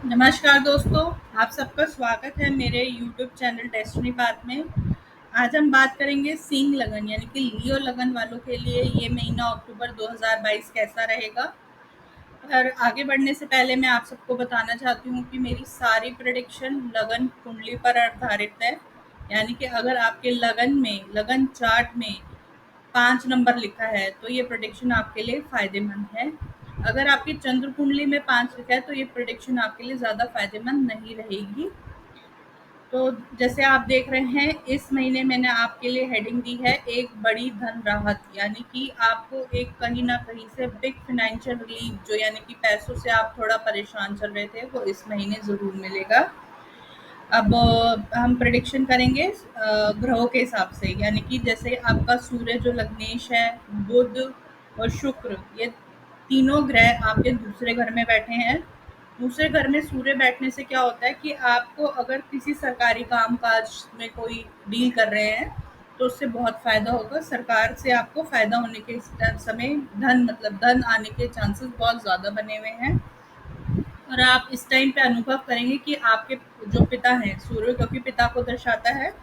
नमस्कार दोस्तों, आप सबका स्वागत है मेरे यूट्यूब चैनल डेस्टिनी पाथ में। आज हम बात करेंगे सिंह लगन यानी कि लियो लगन वालों के लिए ये महीना अक्टूबर 2022 कैसा रहेगा। और आगे बढ़ने से पहले मैं आप सबको बताना चाहती हूँ कि मेरी सारी प्रेडिक्शन लगन कुंडली पर आधारित है। यानी कि अगर आपके लगन चार्ट में 5 नंबर लिखा है तो ये प्रेडिक्शन आपके लिए फ़ायदेमंद है। अगर आपकी चंद्र कुंडली में 5 लिखा है तो ये प्रेडिक्शन आपके लिए ज़्यादा फ़ायदेमंद नहीं रहेगी। तो जैसे आप देख रहे हैं, इस महीने मैंने आपके लिए हेडिंग दी है एक बड़ी धन राहत, यानी कि आपको एक कहीं न कहीं से बिग फाइनेंशियल रिलीफ, जो यानी कि पैसों से आप थोड़ा परेशान चल रहे थे, वो इस महीने ज़रूर मिलेगा। अब हम प्रेडिक्शन करेंगे ग्रहों के हिसाब से, यानी कि जैसे आपका सूर्य जो लग्नेश है, बुध और शुक्र, ये तीनों ग्रह आपके दूसरे घर में बैठे हैं। दूसरे घर में सूर्य बैठने से क्या होता है कि आपको अगर किसी सरकारी काम काज में कोई डील कर रहे हैं तो उससे बहुत फायदा होगा। सरकार से आपको फायदा होने के समय धन आने के चांसेस बहुत ज़्यादा बने हुए हैं। और आप इस टाइम पे अनुभव करेंगे कि आपके जो पिता हैं, सूर्य क्योंकि पिता को दर्शाता है,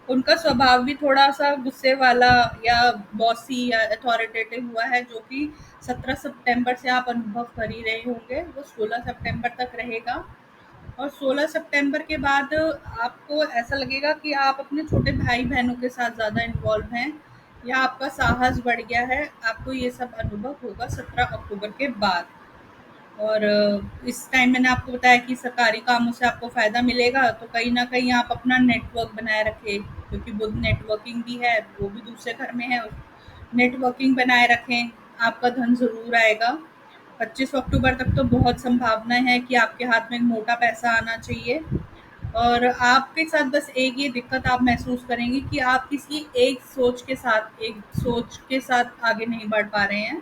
उनका स्वभाव भी थोड़ा-सा गुस्से वाला या बॉसी या अथॉरिटेटिव हुआ है, जो कि 17 सितंबर से आप अनुभव कर ही रहे होंगे। वो 16 सितंबर तक रहेगा। और 16 सितंबर के बाद आपको ऐसा लगेगा कि आप अपने छोटे भाई-बहनों के साथ ज़्यादा इन्वॉल्व हैं या आपका साहस बढ़ गया है। आपको ये सब अनुभव होगा 17 अक्टूबर के बाद। और इस टाइम मैंने आपको बताया कि सरकारी कामों से आपको फ़ायदा मिलेगा, तो कहीं न कहीं आप अपना नेटवर्क बनाए रखें, क्योंकि बुध नेटवर्किंग भी है, वो भी दूसरे घर में है। नेटवर्किंग बनाए रखें, आपका धन ज़रूर आएगा। 25 अक्टूबर तक तो बहुत संभावना है कि आपके हाथ में मोटा पैसा आना चाहिए। और आपके साथ बस एक ये दिक्कत आप महसूस करेंगे कि आप किसी एक सोच के साथ आगे नहीं बढ़ पा रहे हैं।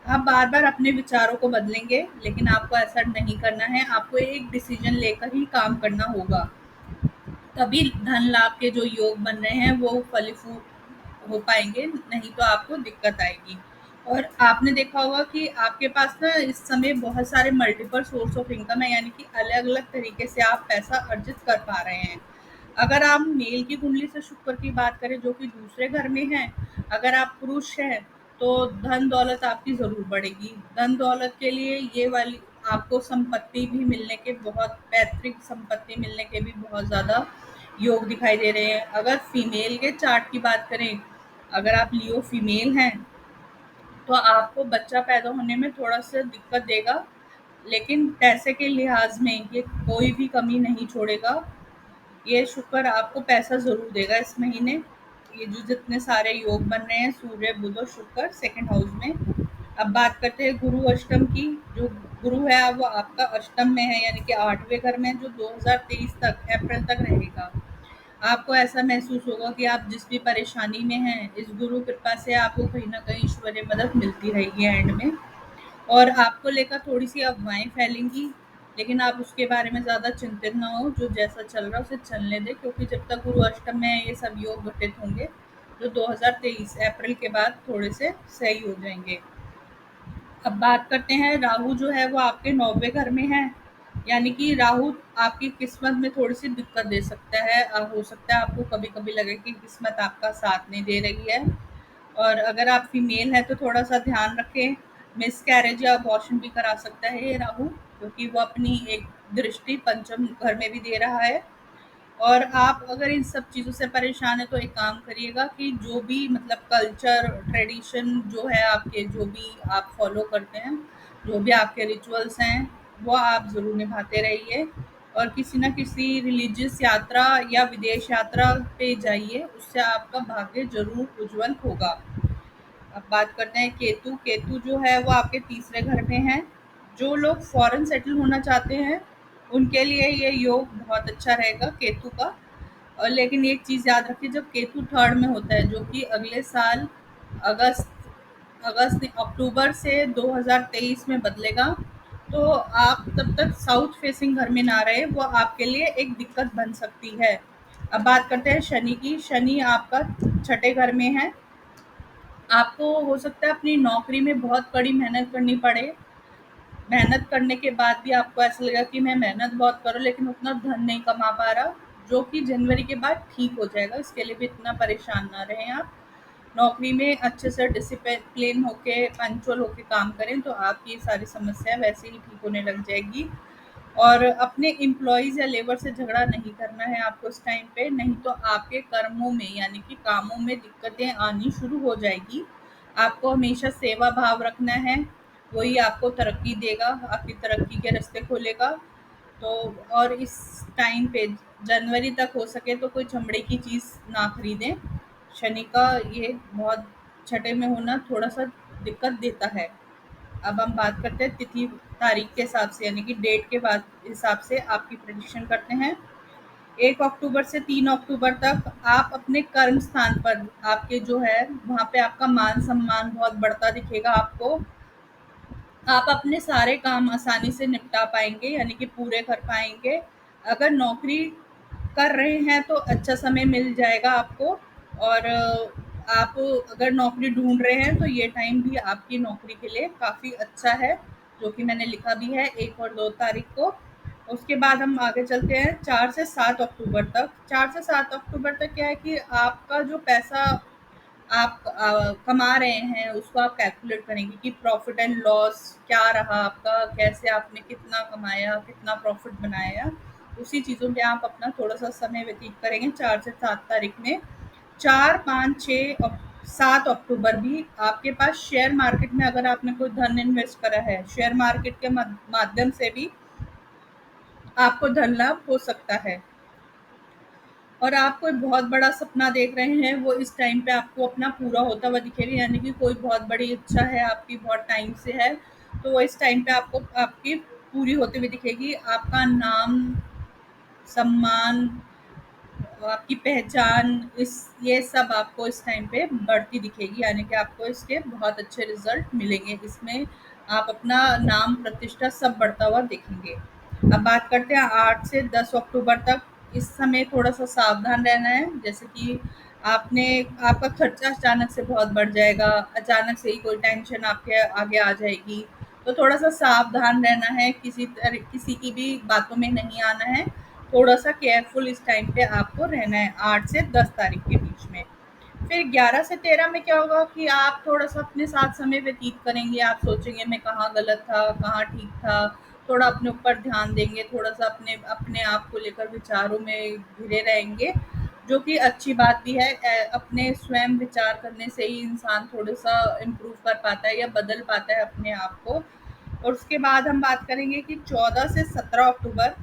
आप बार-बार अपने विचारों को बदलेंगे, लेकिन आपको ऐसा नहीं करना है। आपको एक डिसीजन लेकर ही काम करना होगा। तभी धन लाभ के जो योग बन रहे हैं वो फलीभूत हो पाएँगे, नहीं तो आपको दिक्कत आएगी। और आपने देखा होगा कि आपके पास ना इस समय बहुत सारे मल्टीपल सोर्स ऑफ इनकम है, यानी कि अलग-अलग तरीके से आप पैसा अर्जित कर पा रहे हैं। अगर आप मेल की कुंडली से शुक्र की बात करें, जो कि दूसरे घर में है, अगर आप पुरुष हैं तो धन दौलत आपकी ज़रूर बढ़ेगी। धन दौलत के लिए ये वाली आपको संपत्ति भी मिलने के बहुत पैतृक संपत्ति मिलने के भी बहुत ज़्यादा योग दिखाई दे रहे हैं। अगर फीमेल के चार्ट की बात करें, अगर आप लियो फीमेल हैं तो आपको बच्चा पैदा होने में थोड़ा-सा दिक्कत देगा, लेकिन पैसे के लिहाज में ये कोई भी कमी नहीं छोड़ेगा। ये शुक्र आपको पैसा ज़रूर देगा इस महीने। ये जो जितने सारे योग बन रहे हैं सूर्य, बुध और शुक्र सेकंड हाउस में। अब बात करते हैं गुरु अष्टम की। जो गुरु है वो आपका अष्टम में है, यानी कि 8वें घर में, जो 2023 तक अप्रैल तक रहेगा। आपको ऐसा महसूस होगा कि आप जिस भी परेशानी में हैं, इस गुरु कृपा से आपको कहीं न कहीं ईश्वरीय मदद मिलती रहेगी एंड में। और आपको लेकर थोड़ी-सी अफ़वाहें फैलेंगी, लेकिन आप उसके बारे में ज़्यादा चिंतित ना हों, जो जैसा चल रहा है उसे चलने दें, क्योंकि जब तक गुरु अष्टम में है ये सब योग घटित होंगे, जो 2023 अप्रैल के बाद थोड़े से सही हो जाएँगे। अब बात करते हैं, राहु जो है वो आपके 9वें घर में है, यानी कि राहु आपकी किस्मत में थोड़ी-सी दिक्कत दे सकता है। हो सकता है आपको कभी-कभी लगे कि किस्मत आपका साथ नहीं दे रही है। और अगर आप फीमेल हैं तो थोड़ा-सा ध्यान रखें, मिसकैरेज या अबॉर्शन भी करा सकता है ये राहु, क्योंकि वो अपनी एक दृष्टि पंचम घर में भी दे रहा है। और आप अगर इन सब चीज़ों से परेशान हैं तो एक काम करिएगा कि जो भी मतलब कल्चर, ट्रेडिशन जो है आपके, जो भी आप फॉलो करते हैं, जो भी आपके रिचुअल्स हैं, वो आप ज़रूर निभाते रहिए। और किसी न किसी रिलीजियस यात्रा या विदेश यात्रा पे जाइए, उससे आपका भाग्य ज़रूर उज्जवल होगा। अब बात करते हैं केतु। केतु जो है वो आपके तीसरे घर में है। जो लोग फॉरेन सेटल होना चाहते हैं, उनके लिए ये योग बहुत अच्छा रहेगा केतु का। और लेकिन एक चीज़ याद रखिए, जब केतु थर्ड में होता है, जो कि अगले साल अगस्त अगस्त नहीं, अक्टूबर से 2023 में बदलेगा, तो आप तब तक साउथ फेसिंग घर में ना रहे, वो आपके लिए एक दिक्कत बन सकती है। अब बात करते हैं शनि की। शनि आपका छठे घर में है। आपको हो सकता है अपनी नौकरी में बहुत कड़ी मेहनत करनी पड़े, मेहनत करने के बाद भी आपको ऐसा लगेगा कि मैं मेहनत बहुत करूँ लेकिन उतना धन नहीं कमा पा रहा, जो कि जनवरी के बाद ठीक हो जाएगा। इसके लिए भी इतना परेशान ना रहें आप। नौकरी में अच्छे से डिसिप्लिन होके पंक्चुअल होके काम करें तो आपकी ये सारी समस्याएं वैसे ही ठीक होने लग जाएगी। और अपने एम्प्लॉइज़ या लेबर से झगड़ा नहीं करना है आपको इस टाइम पे, नहीं तो आपके कर्मों में यानी कि कामों में दिक्कतें आनी शुरू हो जाएगी। आपको हमेशा सेवा भाव रखना है, वही आपको तरक्की देगा, आपकी तरक्की के रास्ते खोलेगा। तो और इस टाइम पे जनवरी तक हो सके तो कोई चमड़े की चीज़ ना खरीदें। शनि का ये बहुत छठे में होना थोड़ा-सा दिक्कत देता है। अब हम बात करते हैं तिथि तारीख के हिसाब से यानी कि डेट के बाद हिसाब से आपकी प्रेडिक्शन करते हैं। 1 अक्टूबर से 3 अक्टूबर तक आप अपने कर्म स्थान पर आपके जो है वहाँ पे आपका मान सम्मान बहुत बढ़ता दिखेगा आपको। आप अपने सारे काम आसानी से निपटा पाएँगे यानी कि पूरे कर पाएँगे। अगर नौकरी कर रहे हैं तो अच्छा समय मिल जाएगा आपको। और आप अगर नौकरी ढूँढ रहे हैं तो ये टाइम भी आपकी नौकरी के लिए काफ़ी अच्छा है, जो कि मैंने लिखा भी है 1 और 2 तारीख को। उसके बाद हम आगे चलते हैं 4 से 7 अक्टूबर तक। 4 से 7 अक्टूबर तक क्या है कि आपका जो पैसा आप कमा रहे हैं उसको आप कैलकुलेट करेंगे कि प्रॉफिट एंड लॉस क्या रहा आपका, कैसे आपने कितना कमाया, कितना प्रॉफिट बनाया। उसी चीज़ों पे आप अपना थोड़ा-सा समय व्यतीत करेंगे 4 से 7 तारीख में। 4, 5, 6 7 अक्टूबर भी आपके पास शेयर मार्केट में अगर आपने कोई धन इन्वेस्ट करा है, शेयर मार्केट के माध्यम से भी आपको धन लाभ हो सकता है। और आप कोई बहुत बड़ा सपना देख रहे हैं वो इस टाइम पे आपको अपना पूरा होता हुआ दिखेगा, यानी कि कोई बहुत बड़ी इच्छा है आपकी बहुत टाइम से है, तो वो इस टाइम पे आपको आपकी पूरी होते हुए दिखेगी। आपका नाम, सम्मान, आपकी पहचान इस ये सब आपको इस टाइम पे बढ़ती दिखेगी, यानी कि आपको इसके बहुत अच्छे रिजल्ट मिलेंगे। इसमें आप अपना नाम प्रतिष्ठा सब बढ़ता हुआ देखेंगे। अब बात करते हैं 8 से 10 अक्टूबर तक। इस समय थोड़ा-सा सावधान रहना है, जैसे कि आपने आपका खर्चा अचानक से बहुत बढ़ जाएगा, अचानक से ही कोई टेंशन आपके आगे आ जाएगी, तो थोड़ा-सा सावधान रहना है, किसी की भी बातों में नहीं आना है, थोड़ा-सा केयरफुल इस टाइम पे आपको रहना है 8 से 10 तारीख के बीच में। फिर 11 से 13 में क्या होगा कि आप थोड़ा-सा अपने साथ समय व्यतीत करेंगे, आप सोचेंगे मैं कहाँ गलत था, कहाँ ठीक था, थोड़ा अपने ऊपर ध्यान देंगे, थोड़ा-सा अपने अपने आप को लेकर विचारों में घिरे रहेंगे, जो कि अच्छी बात भी है। अपने स्वयं विचार करने से ही इंसान थोड़ा-सा इम्प्रूव कर पाता है या बदल पाता है अपने आप को। और उसके बाद हम बात करेंगे कि 14 से 17 अक्टूबर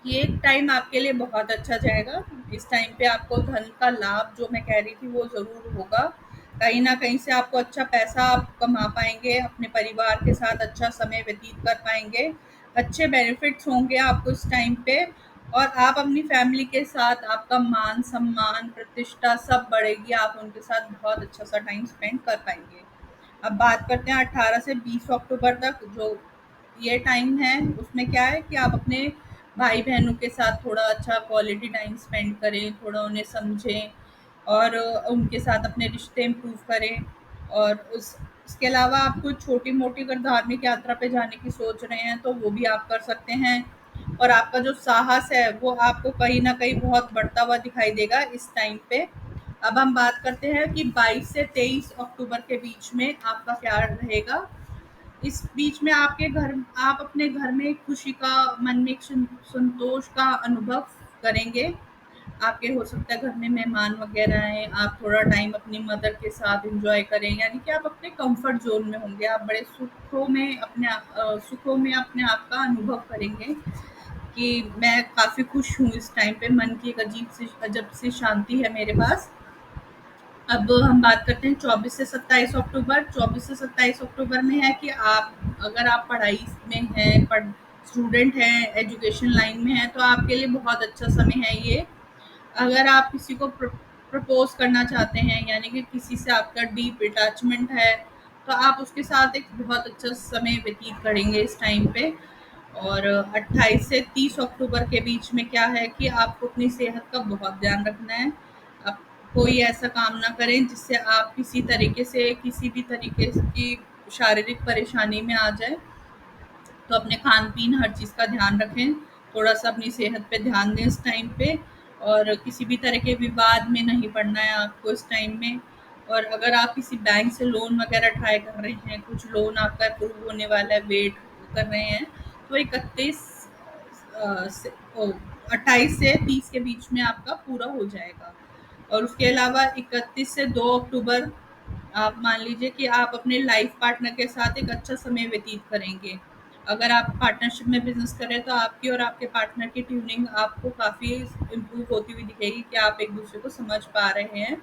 ये टाइम आपके लिए बहुत अच्छा जाएगा। इस टाइम पे आपको धन का लाभ जो मैं कह रही थी वो ज़रूर होगा। कहीं न कहीं से आपको अच्छा पैसा आप कमा पाएँगे, अपने परिवार के साथ अच्छा समय व्यतीत कर पाएँगे, अच्छे बेनिफिट्स होंगे आपको इस टाइम पे। और आप अपनी फैमिली के साथ आपका मान-सम्मान, प्रतिष्ठा सब बढ़ेगी, आप उनके साथ बहुत अच्छा-सा टाइम स्पेंड कर पाएँगे। अब बात करते हैं 18 से 20 अक्टूबर तक, जो ये टाइम है उसमें क्या है कि आप अपने भाई बहनों के साथ थोड़ा अच्छा क्वालिटी टाइम स्पेंड करें, थोड़ा उन्हें समझें और उनके साथ अपने रिश्ते इम्प्रूव करें। और उसके अलावा आप कुछ छोटी मोटी अगर धार्मिक यात्रा पे जाने की सोच रहे हैं तो वो भी आप कर सकते हैं। और आपका जो साहस है वो आपको कहीं ना कहीं बहुत बढ़ता हुआ दिखाई देगा इस टाइम पे। अब हम बात करते हैं कि 22 से 23 अक्टूबर के बीच में आपका क्या रहेगा। इस बीच में आपके घर आप अपने घर में एक खुशी का, मन में एक संतोष का अनुभव करेंगे। आपके हो सकता है घर में मेहमान वगैरह आएँ, आप थोड़ा टाइम अपनी मदर के साथ एन्जॉय करें, यानी कि आप अपने कम्फर्ट ज़ोन में होंगे। आप बड़े सुखों में अपने आप का अनुभव करेंगे कि मैं काफ़ी खुश हूँ इस टाइम पे, मन की एक अजब-सी शांति है मेरे पास। अब हम बात करते हैं 24 से 27 अक्टूबर। 24 से 27 अक्टूबर में है कि आप अगर आप पढ़ाई में हैं, स्टूडेंट हैं, एजुकेशन लाइन में हैं, तो आपके लिए बहुत अच्छा समय है ये। अगर आप किसी को प्रपोज़ करना चाहते हैं, यानी कि किसी से आपका डीप अटैचमेंट है, तो आप उसके साथ एक बहुत अच्छा समय व्यतीत करेंगे इस टाइम पे। और 28 से 30 अक्टूबर के बीच में क्या है कि आपको अपनी सेहत का बहुत ध्यान रखना है। आप कोई ऐसा काम ना करें जिससे आप किसी भी तरीके की शारीरिक परेशानी में आ जाएँ। तो अपने खान-पीन हर चीज़ का ध्यान रखें, थोड़ा-सा अपनी सेहत पे ध्यान दें इस टाइम पे और किसी भी तरह के विवाद में नहीं पड़ना है आपको इस टाइम में। और अगर आप किसी बैंक से लोन वगैरह ट्राई कर रहे हैं, कुछ लोन आपका अप्रूव होने वाला है, वेट कर रहे हैं, तो 28 से 30 के बीच में आपका पूरा हो जाएगा। और उसके अलावा 31 से 2 अक्टूबर आप मान लीजिए कि आप अपने लाइफ पार्टनर के साथ एक अच्छा समय व्यतीत करेंगे। अगर आप पार्टनरशिप में बिज़नेस कर रहे हैं तो आपकी और आपके पार्टनर की ट्यूनिंग आपको काफ़ी इम्प्रूव होती हुई दिखेगी कि आप एक-दूसरे को समझ पा रहे हैं।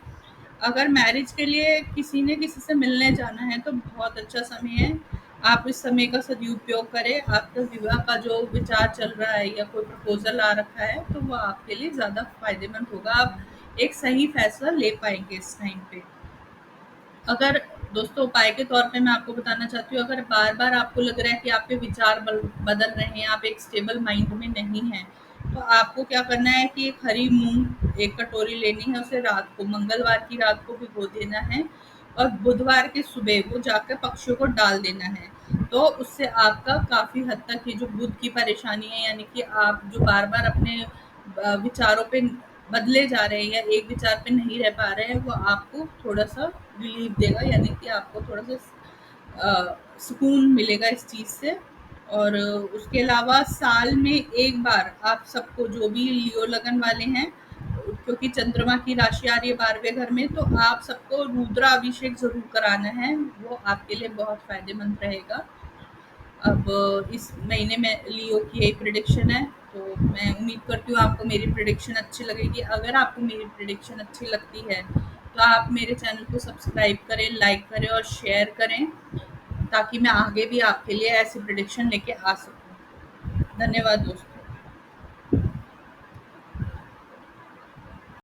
अगर मैरिज के लिए किसी ने किसी से मिलने जाना है तो बहुत अच्छा समय है। आप इस समय का सदुपयोग करें। आपका विवाह का जो विचार चल रहा है या कोई प्रपोज़ल आ रखा है तो वो आपके लिए ज़्यादा फ़ायदेमंद होगा। आप एक सही फ़ैसला ले पाएँगे इस टाइम पे। अगर दोस्तों उपाय के तौर पे मैं आपको बताना चाहती हूँ, अगर बार-बार आपको लग रहा है कि आपके विचार बदल रहे हैं, आप एक स्टेबल माइंड में नहीं हैं, तो आपको क्या करना है कि एक हरी मूँग 1 कटोरी लेनी है, उसे रात को मंगलवार की रात को भिगो देना है और बुधवार की सुबह वो जाकर पक्षियों को डाल देना है। तो उससे आपका काफ़ी हद तक ये जो बुध की परेशानी है, यानी कि आप जो बार-बार अपने विचारों पे बदले जा रहे हैं या एक विचार पे नहीं रह पा रहे हैं, वो आपको थोड़ा-सा रिलीफ देगा, यानी कि आपको थोड़ा-सा सुकून मिलेगा इस चीज़ से। और उसके अलावा साल में एक बार आप सबको, जो भी लियो लगन वाले हैं, क्योंकि चंद्रमा की राशि आ रही है 12वें घर में, तो आप सबको रुद्राभिषेक ज़रूर कराना है, वो आपके लिए बहुत फ़ायदेमंद रहेगा। अब इस महीने में लियो की यही प्रेडिक्शन है, तो मैं उम्मीद करती हूँ आपको मेरी प्रेडिक्शन अच्छी लगेगी। अगर आपको मेरी प्रेडिक्शन अच्छी लगती है, तो आप मेरे चैनल को सब्सक्राइब करें, लाइक करें और शेयर करें, ताकि मैं आगे भी आपके लिए ऐसी प्रेडिक्शन लेके आ सकूँ। धन्यवाद दोस्तों।